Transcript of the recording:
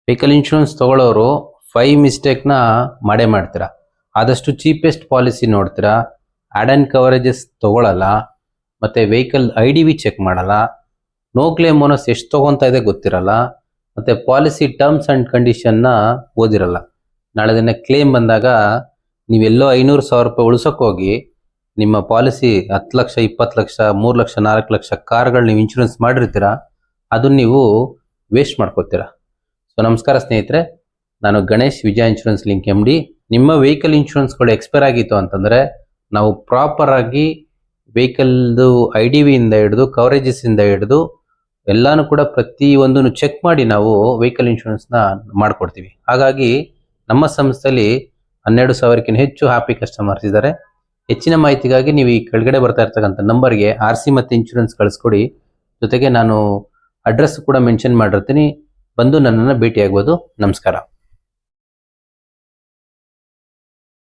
Vehicle insurance ತಗೊಳ್ಳೋರು 5 ಮಿಸ್ಟೇಕ್ನ ಮಾಡೇ ಮಾಡ್ತೀರಾ. ಆದಷ್ಟು ಚೀಪೆಸ್ಟ್ ಪಾಲಿಸಿ ನೋಡ್ತೀರಾ, ಆ್ಯಡ್ ಆ್ಯಂಡ್ ಕವರೇಜಸ್ ತಗೊಳ್ಳಲ್ಲ, ಮತ್ತು ವೆಹಿಕಲ್ IDV ಚೆಕ್ ಮಾಡಲ್ಲ, ನೋ ಕ್ಲೇಮ್ ಬೋನಸ್ ಎಷ್ಟು ತೊಗೊತಾ ಇದೆ ಗೊತ್ತಿರಲ್ಲ, ಮತ್ತು ಪಾಲಿಸಿ ಟರ್ಮ್ಸ್ ಆ್ಯಂಡ್ ಕಂಡೀಷನ್ನ ಓದಿರಲ್ಲ. ನಾಳೆ ದಿನ ಕ್ಲೇಮ್ ಬಂದಾಗ ನೀವೆಲ್ಲೋ 500,000 ರೂಪಾಯಿ ಉಳಿಸೋಕ್ಕೋಗಿ ನಿಮ್ಮ ಪಾಲಿಸಿ 10 ಲಕ್ಷ 20 ಲಕ್ಷ 3 ಲಕ್ಷ 4 ಲಕ್ಷ ಕಾರ್ಗಳು ನೀವು ಇನ್ಶೂರೆನ್ಸ್ ಮಾಡಿರ್ತೀರ, ಅದನ್ನು ನೀವು ವೇಸ್ಟ್ ಮಾಡ್ಕೋತೀರ. ಸೊ ನಮಸ್ಕಾರ ಸ್ನೇಹಿತರೆ, ನಾನು ಗಣೇಶ್ ವಿಜಯ ಇನ್ಶೂರೆನ್ಸ್ ಲಿಂಕ್ MD. ನಿಮ್ಮ ವೆಹಿಕಲ್ ಇನ್ಶೂರೆನ್ಸ್ಗಳು ಎಕ್ಸ್ಪೈರ್ ಆಗಿತ್ತು ಅಂತಂದರೆ ನಾವು ಪ್ರಾಪರಾಗಿ ವೆಹಿಕಲ್ದು IDVಯಿಂದ ಹಿಡಿದು ಕವರೇಜಸ್ಸಿಂದ ಹಿಡಿದು ಎಲ್ಲನೂ ಕೂಡ ಪ್ರತಿಯೊಂದನ್ನು ಚೆಕ್ ಮಾಡಿ ನಾವು ವೆಹಿಕಲ್ ಇನ್ಶೂರೆನ್ಸ್ನ ಮಾಡಿಕೊಡ್ತೀವಿ. ಹಾಗಾಗಿ ನಮ್ಮ ಸಂಸ್ಥೆಯಲ್ಲಿ 12,000ಕ್ಕಿಂತ ಹೆಚ್ಚು ಹ್ಯಾಪಿ ಕಸ್ಟಮರ್ಸ್ ಇದ್ದಾರೆ. ಹೆಚ್ಚಿನ ಮಾಹಿತಿಗಾಗಿ ನೀವು ಈ ಕೆಳಗಡೆ ಬರ್ತಾ ಇರ್ತಕ್ಕಂಥ ನಂಬರ್ಗೆ RC ಮತ್ತು ಇನ್ಶೂರೆನ್ಸ್ ಕಳಿಸ್ಕೊಡಿ. ಜೊತೆಗೆ ನಾನು ಅಡ್ರೆಸ್ ಕೂಡ ಮೆನ್ಷನ್ ಮಾಡಿರ್ತೀನಿ, ಬಂದು ನನ್ನನ್ನು ಭೇಟಿಯಾಗ್ಬೋದು. ನಮಸ್ಕಾರ.